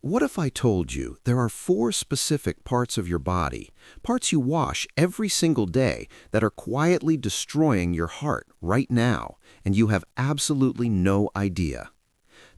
What if I told you there are four specific parts of your body, parts you wash every single day that are quietly destroying your heart right now, and you have absolutely no idea?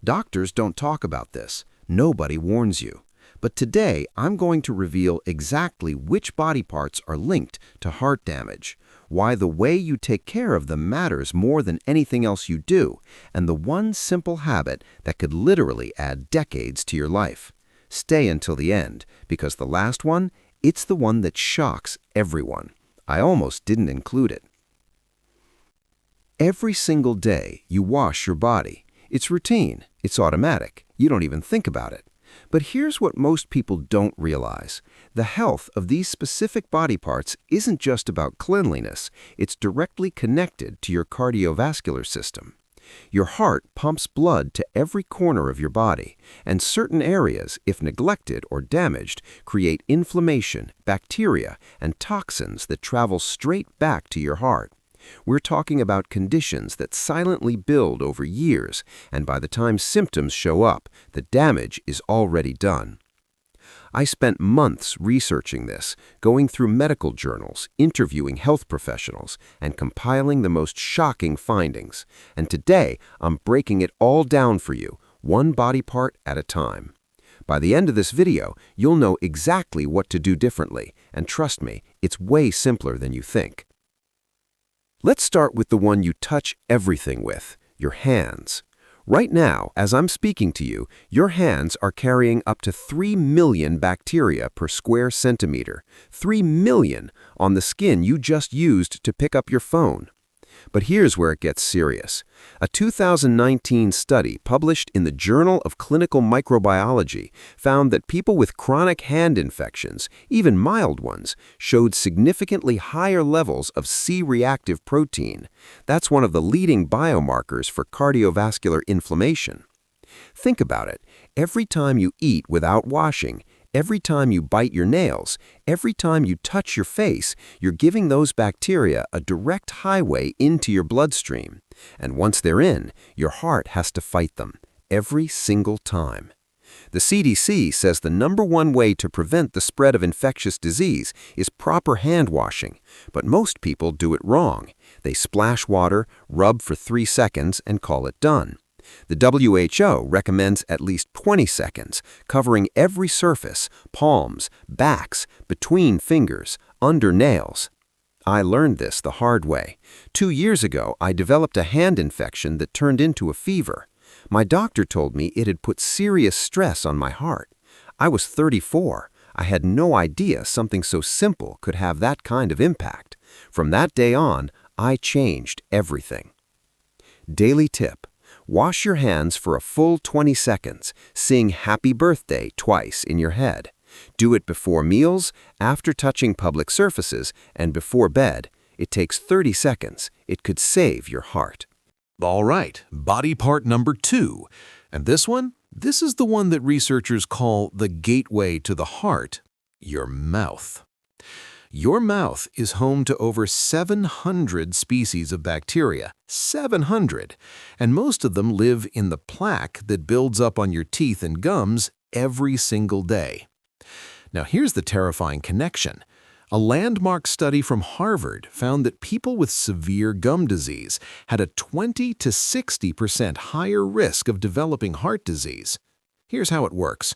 Doctors don't talk about this. Nobody warns you. But today, I'm going to reveal exactly which body parts are linked to heart damage, why the way you take care of them matters more than anything else you do, and the one simple habit that could literally add decades to your life. Stay until the end, because the last one, it's the one that shocks everyone. I almost didn't include it. Every single day, you wash your body. It's routine. It's automatic. You don't even think about it. But here's what most people don't realize. The health of these specific body parts isn't just about cleanliness, it's directly connected to your cardiovascular system. Your heart pumps blood to every corner of your body, and certain areas, if neglected or damaged, create inflammation, bacteria, and toxins that travel straight back to your heart. We're talking about conditions that silently build over years, and by the time symptoms show up, the damage is already done. I spent months researching this, going through medical journals, interviewing health professionals, and compiling the most shocking findings. And today, I'm breaking it all down for you, one body part at a time. By the end of this video, you'll know exactly what to do differently, and trust me, it's way simpler than you think. Let's start with the one you touch everything with, your hands. Right now, as I'm speaking to you, your hands are carrying up to 3 million bacteria per square centimeter. 3 million on the skin you just used to pick up your phone. But here's where it gets serious. A 2019 study published in the Journal of Clinical Microbiology found that people with chronic hand infections, even mild ones, showed significantly higher levels of C-reactive protein. That's one of the leading biomarkers for cardiovascular inflammation. Think about it. Every time you eat without washing, every time you bite your nails, every time you touch your face, you're giving those bacteria a direct highway into your bloodstream. And once they're in, your heart has to fight them, every single time. The CDC says the #1 way to prevent the spread of infectious disease is proper hand washing, but most people do it wrong. They splash water, rub for 3 seconds, and call it done. The WHO recommends at least 20 seconds, covering every surface, palms, backs, between fingers, under nails. I learned this the hard way. 2 years ago, I developed a hand infection that turned into a fever. My doctor told me it had put serious stress on my heart. I was 34. I had no idea something so simple could have that kind of impact. From that day on, I changed everything. Daily tip. Wash your hands for a full 20 seconds, sing Happy Birthday twice in your head. Do it before meals, after touching public surfaces, and before bed. It takes 30 seconds. It could save your heart. All right, body part number 2. And this one? This is the one that researchers call the gateway to the heart, your mouth. Your mouth is home to over 700 species of bacteria, 700, and most of them live in the plaque that builds up on your teeth and gums every single day. Now here's the terrifying connection. A landmark study from Harvard found that people with severe gum disease had a 20 to 60% higher risk of developing heart disease. Here's how it works.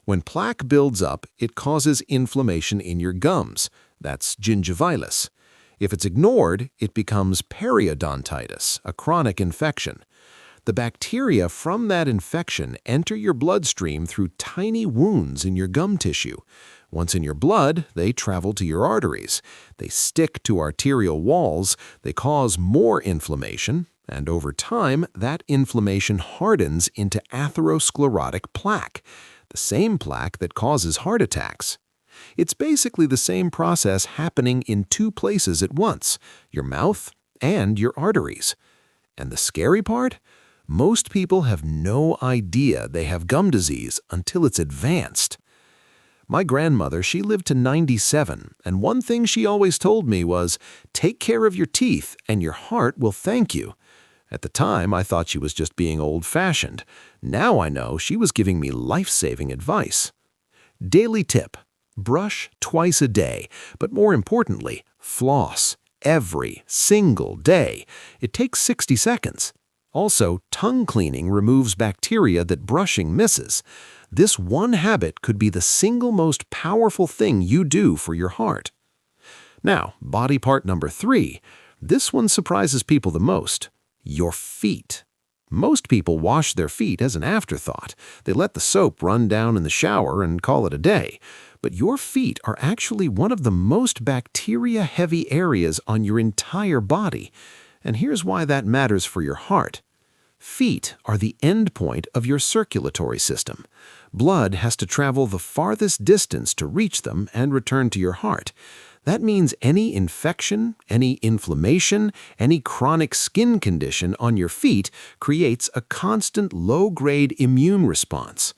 When plaque builds up, it causes inflammation in your gums. That's gingivitis. If it's ignored, it becomes periodontitis, a chronic infection. The bacteria from that infection enter your bloodstream through tiny wounds in your gum tissue. Once in your blood, they travel to your arteries. They stick to arterial walls, they cause more inflammation, and over time, that inflammation hardens into atherosclerotic plaque, the same plaque that causes heart attacks. It's basically the same process happening in 2 places at once, your mouth and your arteries. And the scary part? Most people have no idea they have gum disease until it's advanced. My grandmother, she lived to 97, and one thing she always told me was, take care of your teeth and your heart will thank you. At the time, I thought she was just being old-fashioned. Now I know she was giving me life-saving advice. Daily tip: brush twice a day, but more importantly, floss every single day. It takes 60 seconds. Also, tongue cleaning removes bacteria that brushing misses. This one habit could be the single most powerful thing you do for your heart. Now, body part number 3. This one surprises people the most: your feet. Most people wash their feet as an afterthought. They let the soap run down in the shower and call it a day. But your feet are actually one of the most bacteria-heavy areas on your entire body. And here's why that matters for your heart. Feet are the end point of your circulatory system. Blood has to travel the farthest distance to reach them and return to your heart. That means any infection, any inflammation, any chronic skin condition on your feet creates a constant low-grade immune response.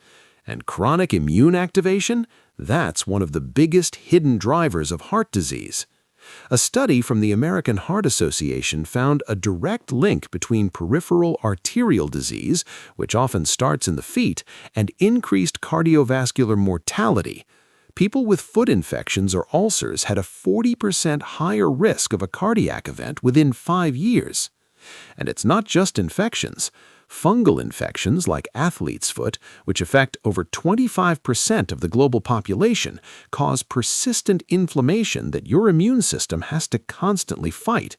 And chronic immune activation? That's one of the biggest hidden drivers of heart disease. A study from the American Heart Association found a direct link between peripheral arterial disease, which often starts in the feet, and increased cardiovascular mortality. People with foot infections or ulcers had a 40% higher risk of a cardiac event within 5 years. And it's not just infections. Fungal infections like athlete's foot, which affect over 25% of the global population, cause persistent inflammation that your immune system has to constantly fight.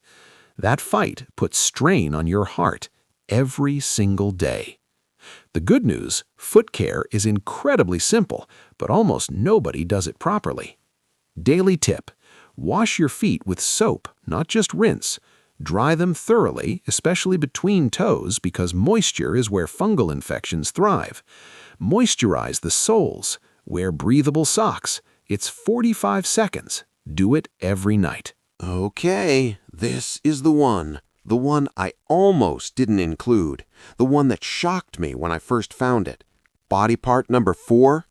That fight puts strain on your heart every single day. The good news: foot care is incredibly simple, but almost nobody does it properly. Daily tip: wash your feet with soap, not just rinse. Dry them thoroughly, especially between toes, because moisture is where fungal infections thrive. Moisturize the soles. Wear breathable socks. It's 45 seconds. Do it every night. Okay, this is the one I almost didn't include, the one that shocked me when I first found it. Body part number 4,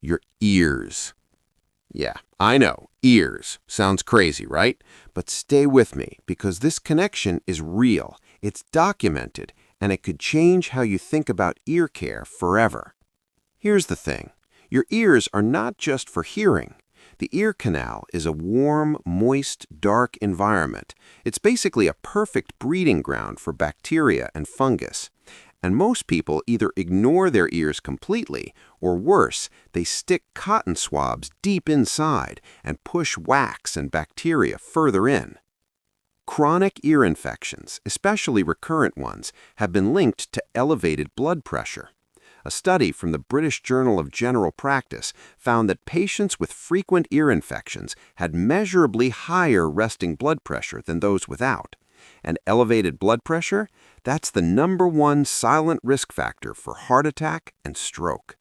your ears. Yeah, I know, ears. Sounds crazy, right? But stay with me, because this connection is real, it's documented, and it could change how you think about ear care forever. Here's the thing. Your ears are not just for hearing. The ear canal is a warm, moist, dark environment. It's basically a perfect breeding ground for bacteria and fungus. And most people either ignore their ears completely, or worse, they stick cotton swabs deep inside and push wax and bacteria further in. Chronic ear infections, especially recurrent ones, have been linked to elevated blood pressure. A study from the British Journal of General Practice found that patients with frequent ear infections had measurably higher resting blood pressure than those without. And elevated blood pressure, that's the #1 silent risk factor for heart attack and stroke.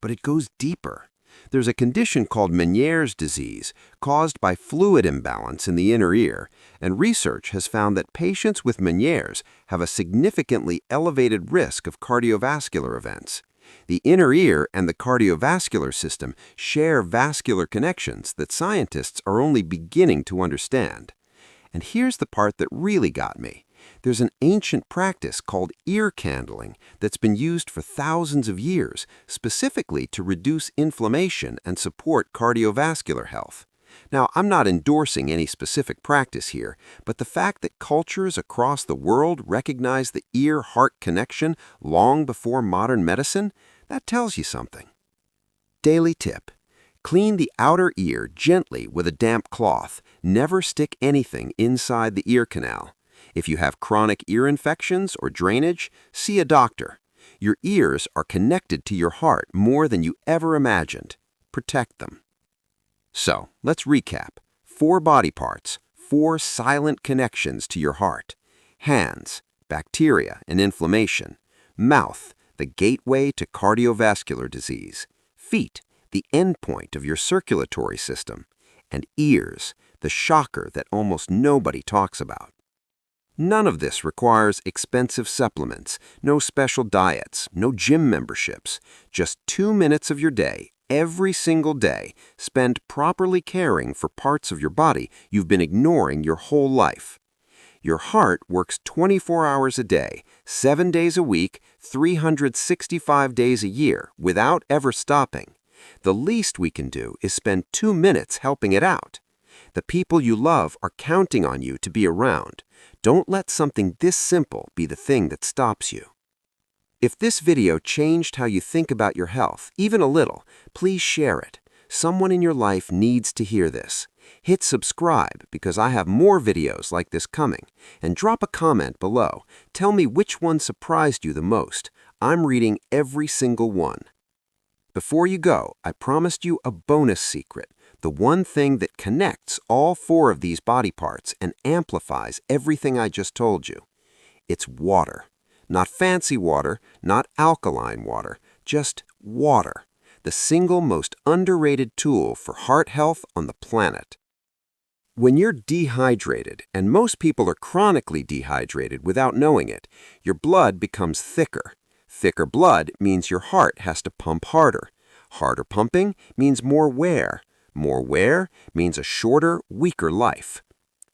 But it goes deeper. There's a condition called Meniere's disease, caused by fluid imbalance in the inner ear, and research has found that patients with Meniere's have a significantly elevated risk of cardiovascular events. The inner ear and the cardiovascular system share vascular connections that scientists are only beginning to understand. And here's the part that really got me. There's an ancient practice called ear candling that's been used for thousands of years, specifically to reduce inflammation and support cardiovascular health. Now, I'm not endorsing any specific practice here, but the fact that cultures across the world recognize the ear-heart connection long before modern medicine, that tells you something. Daily tip: clean the outer ear gently with a damp cloth. Never stick anything inside the ear canal. If you have chronic ear infections or drainage, see a doctor. Your ears are connected to your heart more than you ever imagined. Protect them. So, let's recap. 4 body parts, 4 silent connections to your heart. Hands, bacteria and inflammation. Mouth, the gateway to cardiovascular disease. Feet, the endpoint of your circulatory system. And ears, the shocker that almost nobody talks about. None of this requires expensive supplements, no special diets, no gym memberships. Just 2 minutes of your day, every single day, spend properly caring for parts of your body you've been ignoring your whole life. Your heart works 24 hours a day, 7 days a week, 365 days a year, without ever stopping. The least we can do is spend 2 minutes helping it out. The people you love are counting on you to be around. Don't let something this simple be the thing that stops you. If this video changed how you think about your health, even a little, please share it. Someone in your life needs to hear this. Hit subscribe because I have more videos like this coming, and drop a comment below. Tell me which one surprised you the most. I'm reading every single one. Before you go, I promised you a bonus secret, the one thing that connects all 4 of these body parts and amplifies everything I just told you. It's water. Not fancy water, not alkaline water, just water. The single most underrated tool for heart health on the planet. When you're dehydrated, and most people are chronically dehydrated without knowing it, your blood becomes thicker. Thicker blood means your heart has to pump harder. Harder pumping means more wear. More wear means a shorter, weaker life.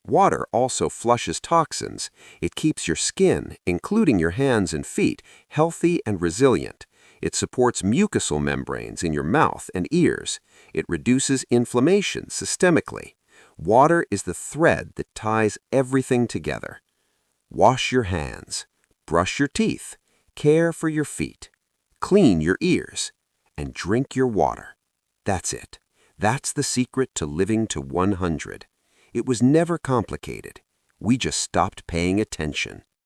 Water also flushes toxins. It keeps your skin, including your hands and feet, healthy and resilient. It supports mucosal membranes in your mouth and ears. It reduces inflammation systemically. Water is the thread that ties everything together. Wash your hands, brush your teeth, care for your feet, clean your ears, and drink your water. That's it. That's the secret to living to 100. It was never complicated. We just stopped paying attention.